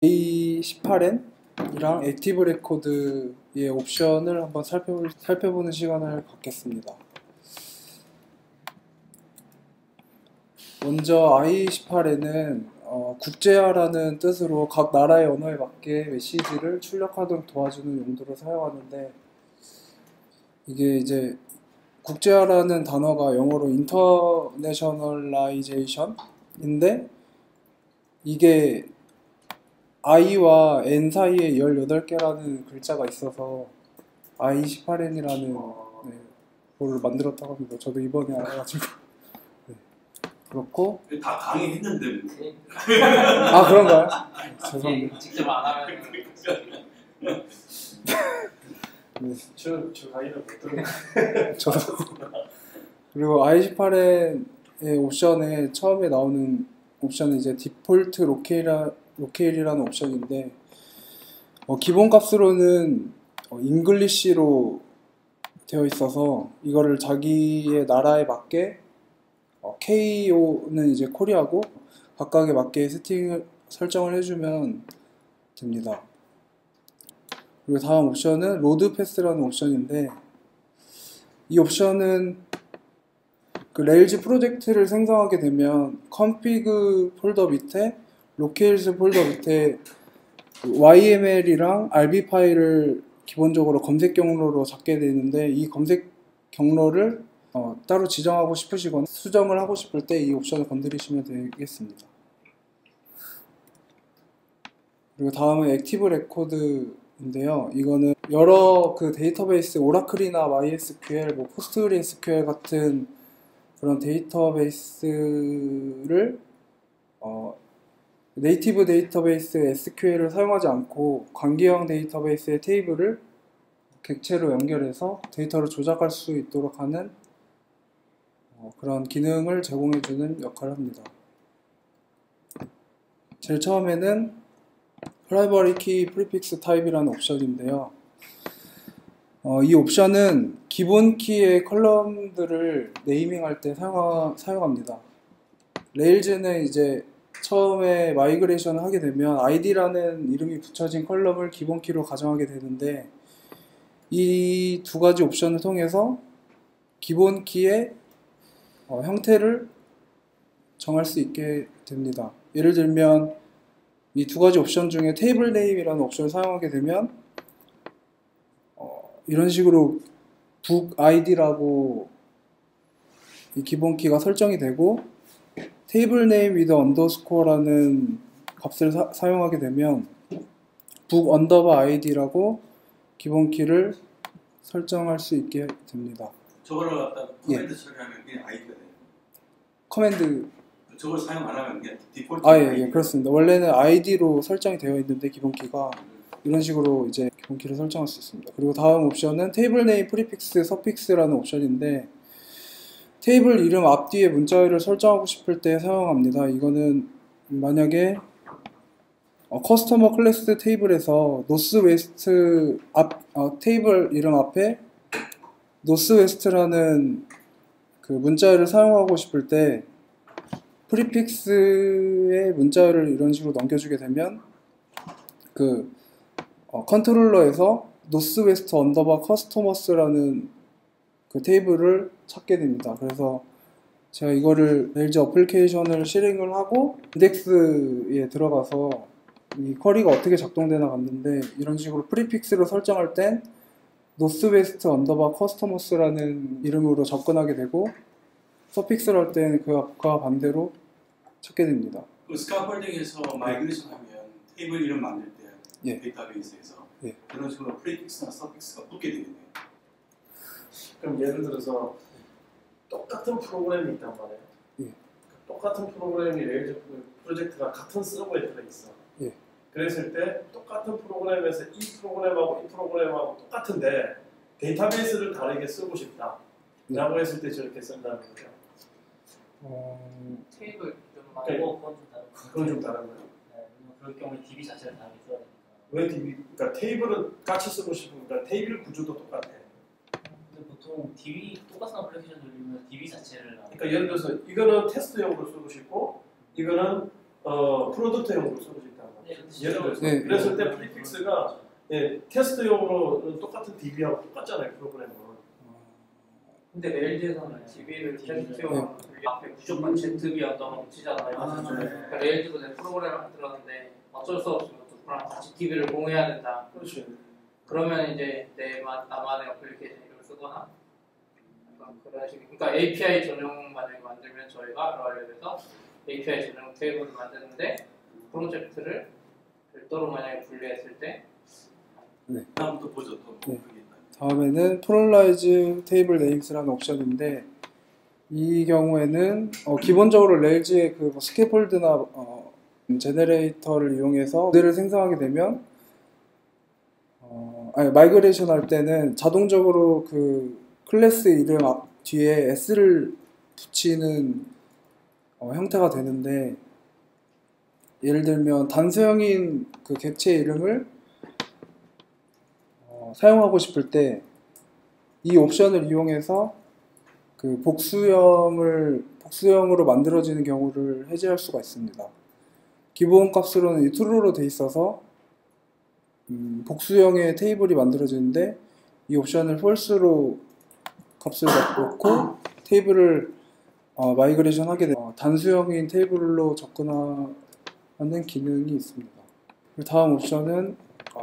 A18N이랑 액티브 레코드의 옵션을 한번 살펴보는 시간을 갖겠습니다. 먼저 I18N은 국제화라는 뜻으로 각 나라의 언어에 맞게 메시지를 출력하도록 도와주는 용도로 사용하는데, 이게 이제 국제화라는 단어가 영어로 인터내셔널라이제이션인데, 이게 I와 N 사이에 18개라는 글자가 있어서 I18N이라는 걸 만들었다고 합니다. 저도 이번에 알아가지고. 네. 그렇고 다 강의했는데. 아, 그런가요? 죄송합니다. 직접 안 하면 네. 저 강의를 못 들은 저도. 그리고 I18N의 옵션에 처음에 나오는 옵션은 이제 디폴트 로케일이라는 옵션인데, 기본 값으로는 잉글리시로 되어 있어서 이거를 자기의 나라에 맞게 KO는 이제 코리아고 각각에 맞게 설정을 해주면 됩니다. 그리고 다음 옵션은 로드 패스라는 옵션인데, 이 옵션은 그 레일즈 프로젝트를 생성하게 되면 config 폴더 밑에 locales 폴더 밑에 YML이랑 RB 파일을 기본적으로 검색 경로로 잡게 되는데, 이 검색 경로를 따로 지정하고 싶으시거나 수정을 하고 싶을 때 이 옵션을 건드리시면 되겠습니다. 그리고 다음은 액티브 레코드인데요. 이거는 여러 그 데이터베이스, 오라클이나 MySQL, 포스트그레스QL 같은 그런 데이터베이스를 네이티브 데이터베이스 SQL을 사용하지 않고 관계형 데이터베이스의 테이블을 객체로 연결해서 데이터를 조작할 수 있도록 하는 그런 기능을 제공해주는 역할을 합니다. 제일 처음에는 Primary Key Prefix Type이라는 옵션인데요. 이 옵션은 기본 키의 컬럼들을 네이밍할 때 사용합니다. 레일즈는 이제 처음에 마이그레이션을 하게 되면 id라는 이름이 붙여진 컬럼을 기본 키로 가정하게 되는데, 이 두 가지 옵션을 통해서 기본 키의 형태를 정할 수 있게 됩니다. 예를 들면 이 두 가지 옵션 중에 테이블 네임이라는 옵션을 사용하게 되면 이런 식으로 book id라고 이 기본 키가 설정이 되고, table name with underscore라는 값을 사용하게 되면 book underbar id라고 기본 키를 설정할 수 있게 됩니다. 저거를 갖다 커맨드 처리하면 그냥 아이디가 돼요. 커맨드 저걸 사용 안 하면 그냥 디폴트. 예, 그렇습니다. 원래는 id로 설정이 되어 있는데 기본 키가 이런 식으로 이제 기본 키를 설정할 수 있습니다. 그리고 다음 옵션은 테이블 네임 프리픽스 서픽스라는 옵션인데, 테이블 이름 앞뒤에 문자열을 설정하고 싶을 때 사용합니다. 이거는 만약에 커스터머 클래스 테이블에서 노스웨스트 테이블 이름 앞에 노스웨스트라는 그 문자열을 사용하고 싶을 때 프리픽스의 문자열을 이런 식으로 넘겨주게 되면 그 컨트롤러에서 노스웨스트 언더바 커스터머스라는 그 테이블을 찾게 됩니다. 그래서 제가 이거를 레일즈 어플리케이션을 실행을 하고 인덱스에 들어가서 이 쿼리가 어떻게 작동되나 봤는데, 이런 식으로 프리픽스로 설정할 땐 노스웨스트 언더바 커스터머스라는 이름으로 접근하게 되고, 서픽스를 할 때는 그와 반대로 찾게 됩니다. 그 스카폴딩에서 마이그레이션 하면 테이블 이름 만들 때 데이터베이스에서 그런 식으로 프리픽스나 서픽스가 붙게 되겠네요. 그럼 예를 들어서 똑같은 프로그램이 있단 말이에요. 똑같은 프로그램이 레일즈 프로젝트가 같은 서버에 들어있어. 그랬을 때 똑같은 프로그램에서 이 프로그램하고 똑같은데 데이터베이스를 다르게 쓰고 싶다 라고 했을 때 저렇게 쓴다는 거죠. 테이블 이름 말고 그건 좀 다른 거예요. 네, 그럴 경우에 DB 자체를 다르게 써야 됩니다. 왜 DB? 그러니까 테이블은 같이 쓰고 싶으니까 테이블 구조도 똑같아. 근데 보통 DB 똑같은 어플리케이션 돌리면 DB 자체를 그러니까 예를 들어서 이거는 테스트용으로 쓰고 싶고 이거는 프로덕트용으로 쓰고 싶다는 거죠. 예를 들어서 네. 그랬을 때 프리픽스가 테스트용으로 똑같은 DB하고 똑같잖아요, 프로그램은. 근데 레일즈에서는 DB를 테스트용 앞에 무조건 ZB 언더가 붙이잖아요. 그러니까 레일즈도 내 프로그램을 만들었는데 어쩔 수 없이 누구랑 같이 DB를 공유해야 된다. 그렇지. 그러면 이제 나만의 어플리케이션 이름을 쓰거나 그런 식. 그러니까 API 전용 만약에 만들면 저희가 러얼랩에서 API 전용 테이블을 만드는데 프로젝트를 별도로 만약에 분리했을 때 다음부터 보죠. 또 네. 다음에는 Pluralize Table Names라는 옵션인데 이 경우에는 기본적으로 레일즈의 그 스캐폴드나 제너레이터를 이용해서 모델을 생성하게 되면 마이그레이션 할 때는 자동적으로 그 클래스 이름 뒤에 s를 붙이는 형태가 되는데 예를 들면 단수형인 그 객체 이름을 사용하고 싶을 때 이 옵션을 이용해서 그 복수형으로 만들어지는 경우를 해제할 수가 있습니다. 기본 값으로는 이 true로 돼 있어서 복수형의 테이블이 만들어지는데 이 옵션을 false로 값을 바꾸고 테이블을 마이그레이션 하게 되면 단수형인 테이블로 접근하는 기능이 있습니다. 다음 옵션은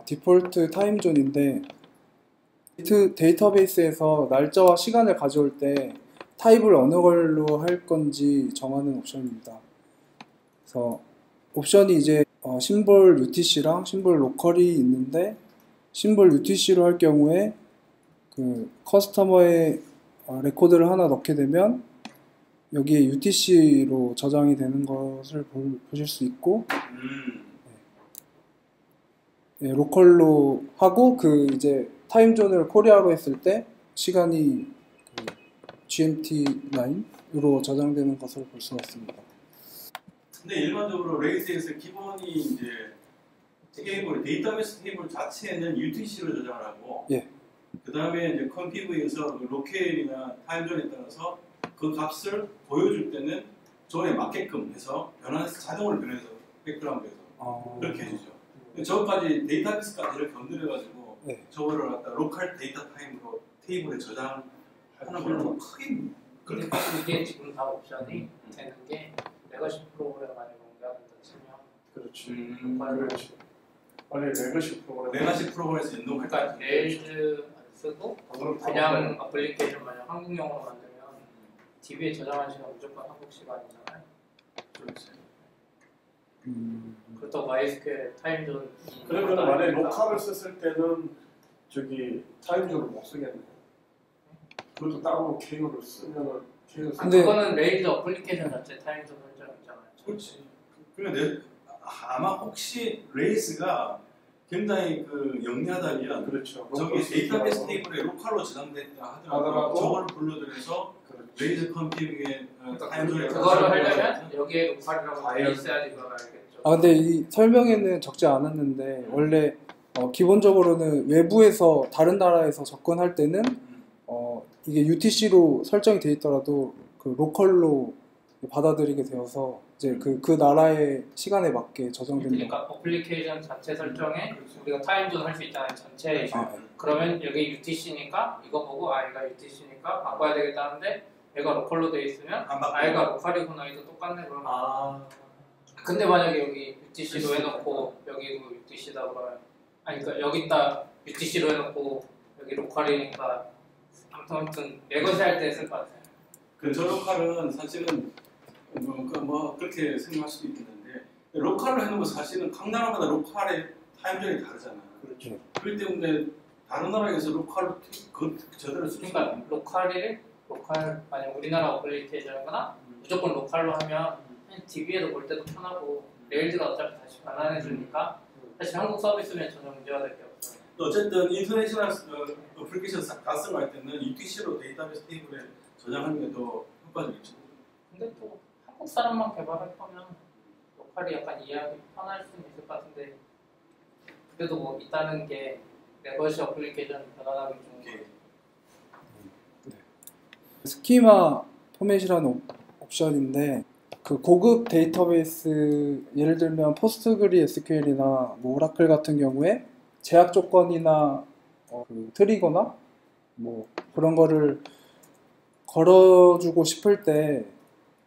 디폴트 타임존인데 데이터베이스에서 날짜와 시간을 가져올 때 타입을 어느 걸로 할 건지 정하는 옵션입니다. 그래서 옵션이 이제 심볼 UTC랑 심볼 로컬이 있는데 심볼 UTC로 할 경우에 그 커스터머의 레코드를 하나 넣게 되면 여기에 UTC로 저장이 되는 것을 보실 수 있고 로컬로 하고 그 이제 타임존을 코리아로 했을 때 시간이 그 GMT9으로 저장되는 것을 볼 수가 있습니다. 근데 일반적으로 레이스에서 기본이 이제 테이블, 데이터베이스 테이블 자체는 UTC로 저장을 하고 그 다음에 이제 컨피그에서 로케일이나 타임존에 따라서 그 값을 보여줄 때는 존에 맞게끔 해서 변환해서 자동으로 변해서 백그라운드에서 그렇게 해주죠. 저거까지 데이터베이스까지 이렇게 건드려가지고 저거를 갖다 로컬 데이터 타임으로 테이블에 저장하는 걸로 크게 근데 이게 지금 다 옵션이 되는 게 레거시 프로그램 만약에 공개하는다 치면 그렇지. 원래 레거시 프로그램에서 연동할 그러니까 레일즈 안 쓰고 그냥 어플리케이션 만약 한국용으로 만들면 DB에 저장하는 시간 무조건 한국 시간이잖아요. 그렇지. 그렇다고 MySQL 타임존 그러면 만약에 로컬을 썼을 때는 저기 타임존을 못 쓰겠네요. 그것도 따로 KO를 쓰면은 근데 그거는 레일즈 어플리케이션 자체 타임존 설정이잖아요. 그렇지. 그러니까 아마 혹시 레이스가 굉장히 그 영리하다면 그렇죠. 저기 데이터베이스 테이블에 로컬로 저장됐다 하더라도 저걸 불러들여서 레이즈 컴퓨팅에 타임존에 그거를 하려면 여기에 로컬이라고 돼 있어야지 그걸 알겠죠. 근데 이 설명에는 적지 않았는데 원래 기본적으로는 외부에서 다른 나라에서 접근할 때는 이게 UTC로 설정이 돼 있더라도 그 로컬로 받아들이게 되어서 이제 그 나라의 시간에 맞게 저장되는 그러니까 어플리케이션 자체 설정에 우리가 타임존 할 수 있잖아요. 전체 그러면 여기 UTC니까 이거 보고 얘가 UTC니까 바꿔야 되겠다는데 얘가 로컬로 돼 있으면 얘가 로컬이구나 이도 똑같네 그러면 근데 만약에 여기 UTC로 해놓고 여기도 UTC다 그러면 그러니까 여기다 UTC로 해놓고 여기 로컬이니까 아무튼 레거시 할 때 쓸 것 같아요. 저 로컬은 사실은 뭐 그렇게 생각할 수도 있겠는데 로컬로 해놓은 거 사실은 각 나라마다 로컬의 타임존이 다르잖아. 그렇죠. 그렇기 때문에 다른 나라에서 로컬로 저대로 쓸 수 있는 그러니까 로컬 만약 우리나라 어플리케이션이거나 무조건 로컬로 하면 DB에도 볼 때도 편하고 레일즈가 어차피 다시 변환해 주니까 사실 한국 서비스면 전혀 문제가 될 게 없어요. 어쨌든 인터내셔널 어플리케이션 다 쓰고 할 때는 UTC로 데이터베이스 테이블에 저장하는 게 더 효과적이죠. 근데 또 한국 사람만 개발할 거면 로컬이 약간 이해하기 편할 수는 있을 것 같은데 그래도 뭐 있다는 게 레거시 어플리케이션 변환하기 좋은 게 스키마 포맷이라는 옵션인데 그 고급 데이터베이스 예를 들면 포스트그리 SQL이나 뭐 오라클 같은 경우에 제약 조건이나 그 트리거나 뭐 그런 거를 걸어주고 싶을 때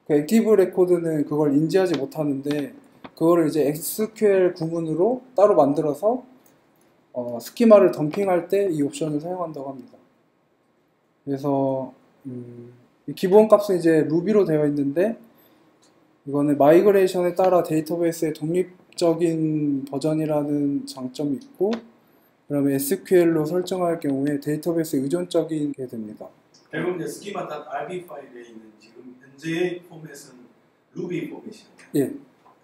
그 액티브 레코드는 그걸 인지하지 못하는데 그거를 이제 SQL 구문으로 따로 만들어서 스키마를 덤핑할 때 이 옵션을 사용한다고 합니다. 그래서 이 기본 값은 이제 루비로 되어 있는데 이거는 마이그레이션에 따라 데이터베이스의 독립적인 버전이라는 장점이 있고 그다음에 SQL로 설정할 경우에 데이터베이스 의존적인 게 됩니다. 결국 이제 schema.rb 파일에 있는 지금 현재의 포맷은 루비 포맷이에요. 예.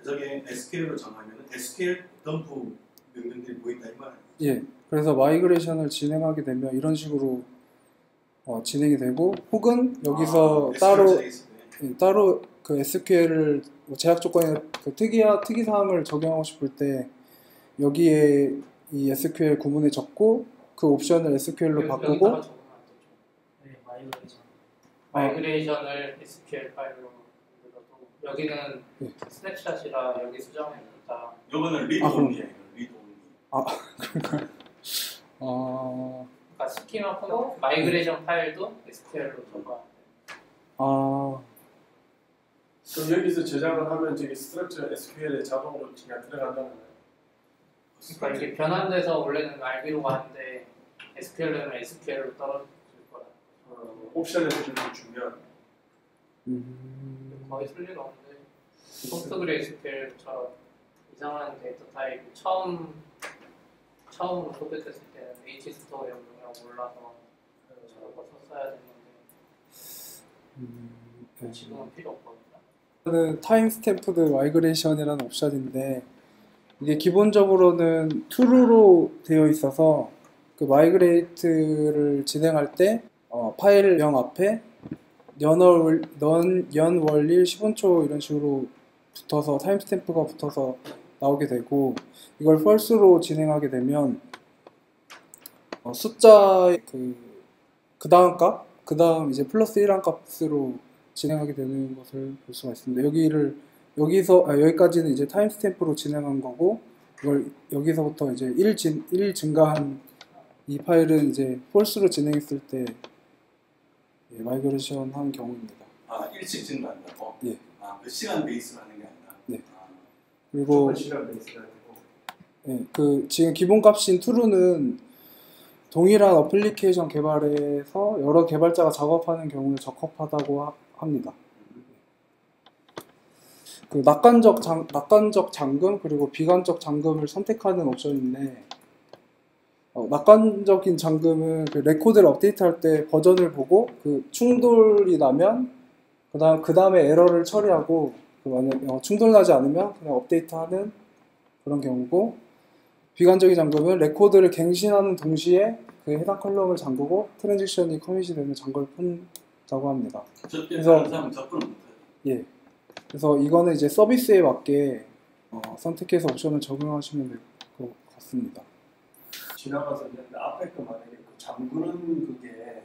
저게 SQL로 정하면 SQL 덤프 명령들이 보인다 이 말이에요. 예. 그래서 마이그레이션을 진행하게 되면 이런 식으로 진행이 되고 혹은 여기서 따로 그 SQL을 제약 조건에 그 특이 사항을 적용하고 싶을 때 여기에 이 SQL 구문에 적고 그 옵션을 SQL로 바꾸고 마이그레이션을 SQL 파일로 만들어도 여기는 스냅샷이라 여기 수정을 했다. 이거는 리드 온리예요. 리드 온리. 그러니까 그러니까 스키마 폰도 마이그레이션 파일도 SQL로 적어. 그럼 여기서 저장을 하면 저기 스트럭처 SQL에 자동으로 그냥 들어간다는 거예요? 그러니까 이게 변환돼서 원래는 RB로 가는데 SQL은 SQL로 떨어질 거라. 옵션에서 좀 주면 거의 쓸 리가 없는데 포스트그레 SQL처럼 이상한 데이터 타입 처음 소개됐을 때는 HS토어 용량이 몰라서 저거 썼어야 됐는데 지금은 필요 없거든요. 이거는 타임스탬프드 마이그레이션이라는 옵션인데 이게 기본적으로는 true로 되어 있어서 그 마이그레이트를 진행할 때 파일명 앞에 연월일 10분초 이런 식으로 붙어서 타임스탬프가 붙어서 나오게 되고 이걸 false로 진행하게 되면 숫자 그 다음 값, 그 다음 이제 플러스 1한 값으로 진행하게 되는 것을 볼 수가 있습니다. 여기까지는 이제 타임스탬프로 진행한 거고 이걸 여기서부터 이제 1 증가한 이 파일은 이제 false로 진행했을 때 마이그레이션 한 경우입니다. 일찍 증가한다고? 예. 그 시간 베이스로 하는 게 아니라? 네. 그리고 시간 베이스로 예, 그 지금 기본 값인 true는 동일한 어플리케이션 개발에서 여러 개발자가 작업하는 경우에 적합하다고 합니다. 그 낙관적 잠금 그리고 비관적 잠금을 선택하는 옵션인데 낙관적인 잠금은 그 레코드를 업데이트할 때 버전을 보고 그 충돌이 나면 그 다음에 에러를 처리하고 만약 충돌 나지 않으면 그냥 업데이트하는 그런 경우고 비관적인 잠금은 레코드를 갱신하는 동시에 그 해당 컬럼을 잠그고 트랜지션이 커밋이 되면 잠글 푼다고 합니다. 그래서 접근을 못해요. 예. 그래서 이거는 이제 서비스에 맞게 선택해서 옵션을 적용하시면 될 것 같습니다. 지나가서 앞에 거 만약에 그 잠그는 그게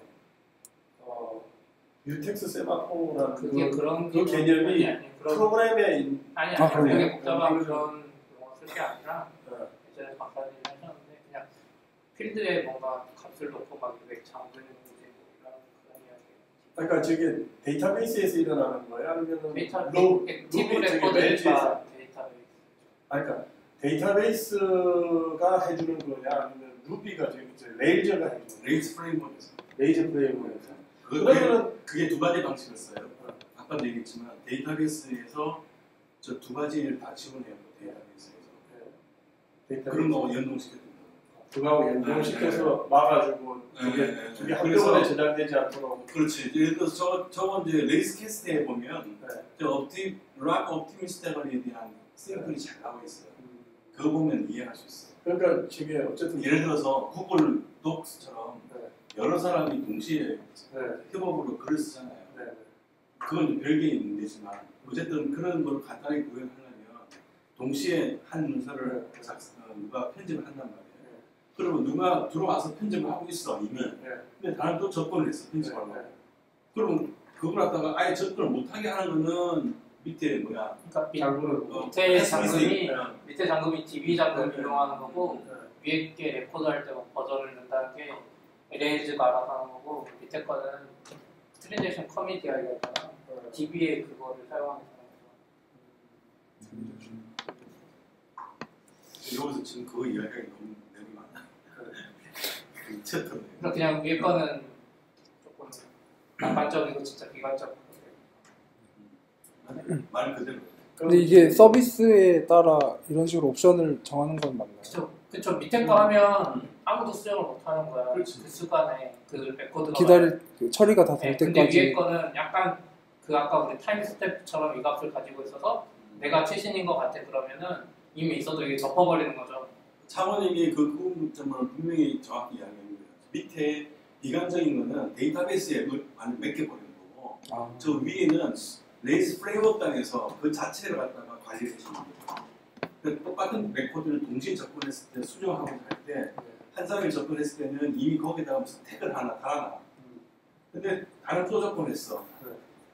유텍스 세마포라는 그 개념이 프로그램에 그게 복잡한 그런 용어 쓸 게 아니라 예전에 박사님이 하셨는데 그냥 필드에 뭔가 값을 놓고 막 이렇게 잠그는 그런 이야기. 그러니까 저게 데이터베이스에서 일어나는 거야? 아니면 액티브 레코드가 데이터베이스. 그러니까 데이터베이스가 해주는 거냐 아니면 루비가 레일즈가 해주는 거냐? 레이즈 프레임워크에서. 레이즈 프레임워크에서. 그게 두 가지 방식을 써요. 아까도 얘기했지만 데이터베이스에서 저 두 가지를 다 지원해요. 데이터베이스에서. 그런 거 연동시켜줍니다. 그거하고 연동시켜서 막아주고 저게 한꺼번에 저장되지 않도록. 그렇지. 예를 들어서 저번 이제 레이스 캐스트에 보면 락 옵티미스트에 대한 샘플이 잘 나와 있어요. 그거 보면 이해할 수 있어요. 그러니까 저게 어쨌든 예를 들어서 구글 독스처럼 여러 사람이 동시에 협업으로 글을 쓰잖아요. 그건 별개의 문제지만 어쨌든 그런 걸 간단하게 구현하려면 동시에 한 문서를 누가 편집을 한단 말이에요. 그러면 누가 들어와서 편집을 하고 있어 이미. 근데 다른 또 접근을 했어 편집하고. 그러면 그걸 갖다가 아예 접근을 못하게 하는 거는 밑에 뭐야? 그러니까 밑에 잠금이 DB 잠금 이용하는 거고 위에 게 레코드 할 때 버전을 넣는다는 게 레일즈가 알아서 하는 거고 밑에 거는 트랜잭션 커밋 이야기가 있잖아. DB에 그거를 사용하는 여기서 지금 그거 이야기하기 너무 내용이 많아. 그러니까 그냥 위에 거는 조금 낭만적이고 진짜 비관적. 말 그대로. 근데 이게 서비스에 따라 이런 식으로 옵션을 정하는 건 맞나요? 그쵸. 밑에 거 하면 아무도 수정을 못 하는 거야. 그렇지. 그 시간에 그 레코드가 처리가 다 될 때까지. 근데 위에 거는 약간 그 아까 우리 타임 스텝처럼 이 값을 가지고 있어서 내가 최신인 것 같아 그러면은 이미 있어도 이게 덮어버리는 거죠. 차원님이 그 점을 분명히 정확히 이야기합니다. 밑에 비관적인 거는 데이터베이스에 몇 개 버리는 거고 저 위에는 레이스 프레임워크 단에서 그 자체를 갖다가 관리를 해주는 거예요. 똑같은 레코드를 동시에 접근했을 때 수정하고 할 때 한 사람이 접근했을 때는 이미 거기다가 무슨 태그를 하나 달아놔. 근데 다른 또 접근했어.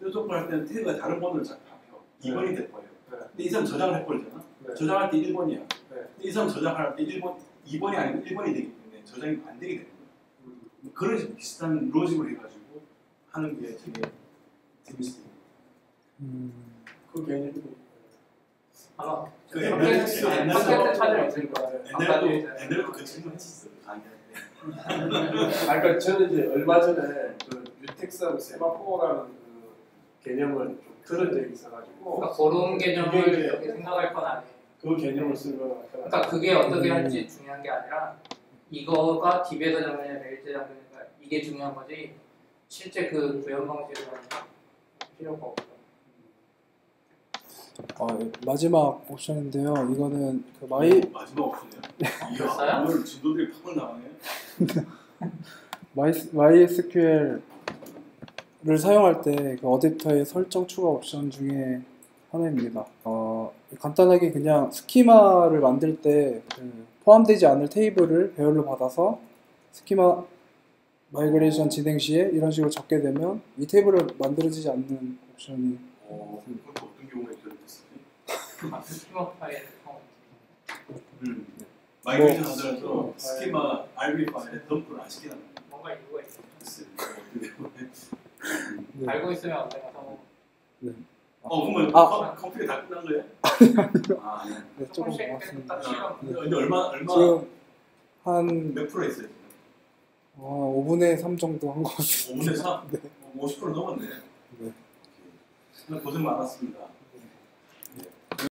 또 접근할 때는 태그가 다른 번호를 잡혀. 2번이 돼버려요. 근데 이 사람 저장을 해버리잖아. 저장할 때 1번이야. 근데 이 사람 저장할 때 2번이 아니고 1번이 되기 때문에 저장이 안 되게 되는 거야. 그런 비슷한 로직을 해가지고 하는 게 되게 재밌어요. 그 개념이 아마 그 옛날에 찾으면 있을 것 같아요. 옛날에도 그 질문 했었어요. 그러니까 저는 이제 얼마 전에 그 유텍스하고 세마포라는 그 개념을 좀 들은 적이 있어가지고 그러니까 그런 개념을 이렇게 생각할 건 아니에요. 그 개념을 쓰면 그러니까 그게 어떻게 할지 중요한 게 아니라 이거가 DB에서 잡느냐 레일즈 잡느냐 이게 중요한 거지 실제 그 구현 방식은 필요가 없어요. 마지막 옵션인데요. 이거는 그 마지막 옵션이요? 이야, 오늘 진도들이 팍 나가네. MySQL을 사용할 때 그 어댑터의 설정 추가 옵션 중에 하나입니다. 간단하게 그냥 스키마를 만들 때 그 포함되지 않을 테이블을 배열로 받아서 스키마 마이그레이션 진행 시에 이런 식으로 적게 되면 이 테이블을 만들어지지 않는 옵션이 어떤 경우가 있었지? 스키마 파일 마이그레이션 하더라도 스키마 RB 파일에 덤프를 안 시키는 뭔가 이유가 있어요. 네. 알고 있으면 안 되나 네. 그러면 컴퓨터 다 끝난 거예요? 네, 조금 남았습니다. 근데 얼마 지금 한 몇 프로 했어요? 5분의 3 정도 한 것 같습니다. 5분의 3? 네. 50% 넘었네. 네. 고생 많았습니다.